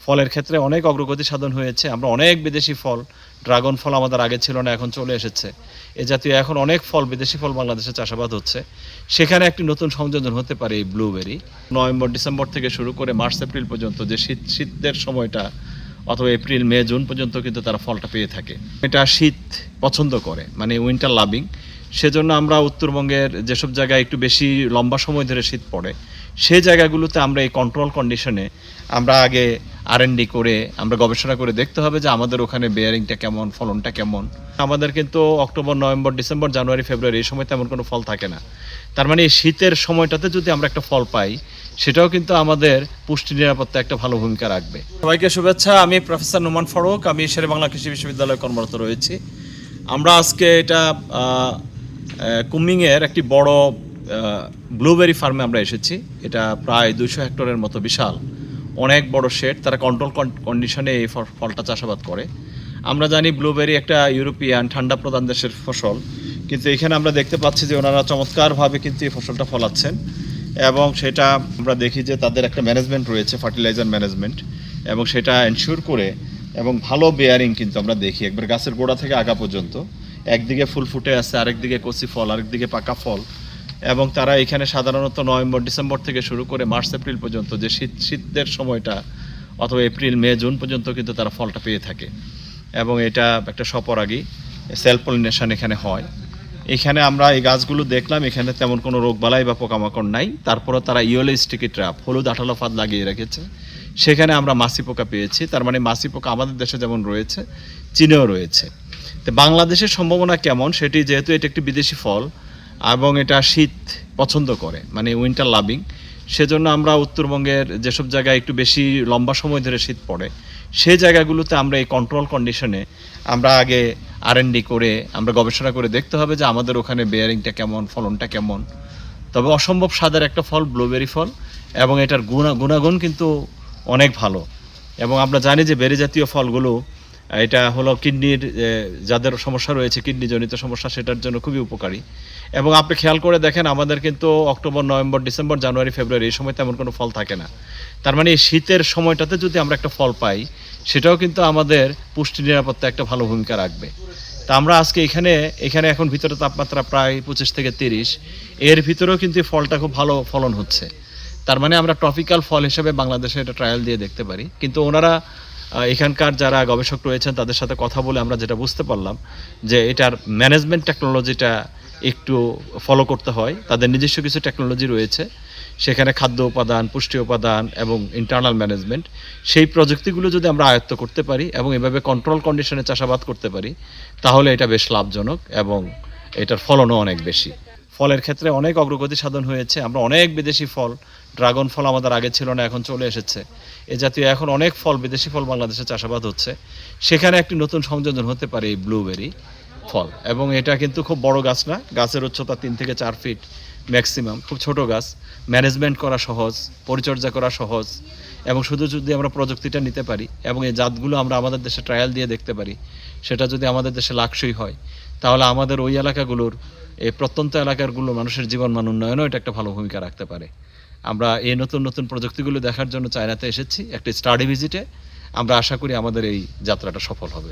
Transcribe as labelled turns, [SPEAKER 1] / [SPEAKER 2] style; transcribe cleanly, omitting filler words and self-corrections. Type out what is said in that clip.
[SPEAKER 1] ফলের ক্ষেত্রে অনেক অগ্রগতি সাধন হয়েছে। আমরা অনেক বিদেশি ফল, ড্রাগন ফল আমাদের আগে ছিল না, এখন চলে এসেছে। এ জাতীয় এখন অনেক ফল, বিদেশি ফল বাংলাদেশে চাষাবাদ হচ্ছে। সেখানে একটি নতুন সংযোজন হতে পারে এই ব্লুবেরি। নভেম্বর, ডিসেম্বর থেকে শুরু করে মার্চ, এপ্রিল পর্যন্ত যে শীতের সময়টা, অথবা এপ্রিল, মে, জুন পর্যন্ত কিন্তু তারা ফলটা পেয়ে থাকে। এটা শীত পছন্দ করে, মানে উইন্টার লাভিং। সেজন্য আমরা উত্তরবঙ্গের যেসব জায়গায় একটু বেশি লম্বা সময় ধরে শীত পড়ে, সেই জায়গাগুলোতে আমরা এই কন্ট্রোল কন্ডিশনে আমরা আগে R&D করে আমরা গবেষণা করে দেখতে হবে যে আমাদের ওখানে বেয়ারিংটা কেমন, ফলনটা কেমন। আমাদের কিন্তু অক্টোবর, নভেম্বর, ডিসেম্বর, জানুয়ারি, ফেব্রুয়ারি এই সময় তেমন কোনো ফল থাকে না। তার মানে এই শীতের সময়টাতে যদি আমরা একটা ফল পাই, সেটাও কিন্তু আমাদের পুষ্টি নিরাপত্তা একটা ভালো ভূমিকা রাখবে। সবাইকে শুভেচ্ছা। আমি প্রফেসর নোমান ফারুক, আমি শেরেবাংলা কৃষি বিশ্ববিদ্যালয়ে কর্মরত রয়েছি। আমরা আজকে এটা কুমিংয়ের একটি বড় ব্লুবেরি ফার্মে আমরা এসেছি। এটা প্রায় 200 হেক্টরের মতো বিশাল, অনেক বড় শেড। তারা কন্ট্রোল কন্ডিশনে এই ফলটা চাষাবাদ করে। আমরা জানি ব্লুবেরি একটা ইউরোপিয়ান ঠান্ডা প্রধান দেশের ফসল, কিন্তু এখানে আমরা দেখতে পাচ্ছি যে ওনারা চমৎকারভাবে কিন্তু এই ফসলটা ফলাচ্ছেন, এবং সেটা আমরা দেখি যে তাদের একটা ম্যানেজমেন্ট রয়েছে, ফার্টিলাইজার ম্যানেজমেন্ট, এবং সেটা এনশিওর করে এবং ভালো বেয়ারিং কিন্তু আমরা দেখি একবার গাছের গোড়া থেকে আগা পর্যন্ত। একদিকে ফুল ফুটে আছে, আরেকদিকে কচি ফল, আরেকদিকে পাকা ফল। এবং তারা এখানে সাধারণত নভেম্বর, ডিসেম্বর থেকে শুরু করে মার্চ, এপ্রিল পর্যন্ত যে শীতের সময়টা, অথবা এপ্রিল, মে, জুন পর্যন্ত কিন্তু তারা ফলটা পেয়ে থাকে। এবং এটা একটা স্বপরাগী, সেলফ পলিনেশন এখানে হয়। এখানে আমরা এই গাছগুলো দেখলাম, এখানে তেমন কোনো রোগবালাই বা পোকামাকড় নাই। তারপরে তারা ইয়েলো স্টিকি ট্র্যাপ, হলুদ আঠালো ফাঁদ লাগিয়ে রেখেছে। সেখানে আমরা মাছি পোকা পেয়েছি। তার মানে মাছি পোকা আমাদের দেশে যেমন রয়েছে, চীনেও রয়েছে। তো বাংলাদেশের সম্ভাবনা কেমন সেটি, যেহেতু এটা একটি বিদেশি ফল এবং এটা শীত পছন্দ করে, মানে উইন্টার লাভিং, সেজন্য আমরা উত্তরবঙ্গের যেসব জায়গায় একটু বেশি লম্বা সময় ধরে শীত পড়ে, সেই জায়গাগুলোতে আমরা এই কন্ট্রোল কন্ডিশনে আমরা আগে R&D করে আমরা গবেষণা করে দেখতে হবে যে আমাদের ওখানে বেয়ারিংটা কেমন, ফলনটা কেমন। তবে অসম্ভব স্বাদের একটা ফল ব্লুবেরি ফল, এবং এটার গুণাগুণ কিন্তু অনেক ভালো। এবং আমরা জানি যে বেরি জাতীয় ফলগুলো, এটা হলো কিডনির যাদের সমস্যা রয়েছে, কিডনিজনিত সমস্যা, সেটার জন্য খুবই উপকারী। এবং আপনি খেয়াল করে দেখেন, আমাদের কিন্তু অক্টোবর, নভেম্বর, ডিসেম্বর, জানুয়ারি, ফেব্রুয়ারি এই সময় তেমন কোনো ফল থাকে না। তার মানে এই শীতের সময়টাতে যদি আমরা একটা ফল পাই, সেটাও কিন্তু আমাদের পুষ্টি নিরাপত্তা একটা ভালো ভূমিকা রাখবে। তা আমরা আজকে এখানে এখন ভিতরে তাপমাত্রা প্রায় 25 থেকে 30, এর ভিতরেও কিন্তু ফলটা খুব ভালো ফলন হচ্ছে। তার মানে আমরা ট্রপিক্যাল ফল হিসেবে বাংলাদেশে এটা ট্রায়াল দিয়ে দেখতে পারি। কিন্তু ওনারা, এখানকার যারা গবেষক রয়েছেন, তাদের সাথে কথা বলে আমরা যেটা বুঝতে পারলাম যে এটার ম্যানেজমেন্ট টেকনোলজিটা একটু ফলো করতে হয়। তাদের নিজস্ব কিছু টেকনোলজি রয়েছে, সেখানে খাদ্য উপাদান, পুষ্টি উপাদান এবং ইন্টারনাল ম্যানেজমেন্ট, সেই প্রযুক্তিগুলো যদি আমরা আয়ত্ত করতে পারি এবং এভাবে কন্ট্রোল কন্ডিশনে চাষাবাদ করতে পারি, তাহলে এটা বেশ লাভজনক এবং এটার ফলনও অনেক বেশি। ফলের ক্ষেত্রে অনেক অগ্রগতি সাধন হয়েছে। আমরা অনেক বিদেশি ফল, ড্রাগন ফল আমাদের আগে ছিল না, এখন চলে এসেছে। এ জাতীয় এখন অনেক ফল, বিদেশি ফল বাংলাদেশে চাষাবাদ হচ্ছে। সেখানে একটি নতুন সংযোজন হতে পারে এই ব্লুবেরি ফল। এবং এটা কিন্তু খুব বড় গাছ না, গাছের উচ্চতা 3 থেকে 4 ফিট ম্যাক্সিমাম, খুব ছোট গাছ। ম্যানেজমেন্ট করা সহজ, পরিচর্যা করা সহজ, এবং শুধু যদি আমরা প্রযুক্তিটা নিতে পারি এবং এই জাতগুলো আমরা আমাদের দেশে ট্রায়াল দিয়ে দেখতে পারি, সেটা যদি আমাদের দেশে লাকসই হয়, তাহলে আমাদের ওই এলাকাগুলোর, এই প্রত্যন্ত এলাকারগুলো মানুষের জীবনমান উন্নয়নেও এটা একটা ভালো ভূমিকা রাখতে পারে। আমরা এই নতুন নতুন প্রযুক্তিগুলো দেখার জন্য চায়নাতে এসেছি একটি স্টাডি ভিজিটে। আমরা আশা করি আমাদের এই যাত্রাটা সফল হবে।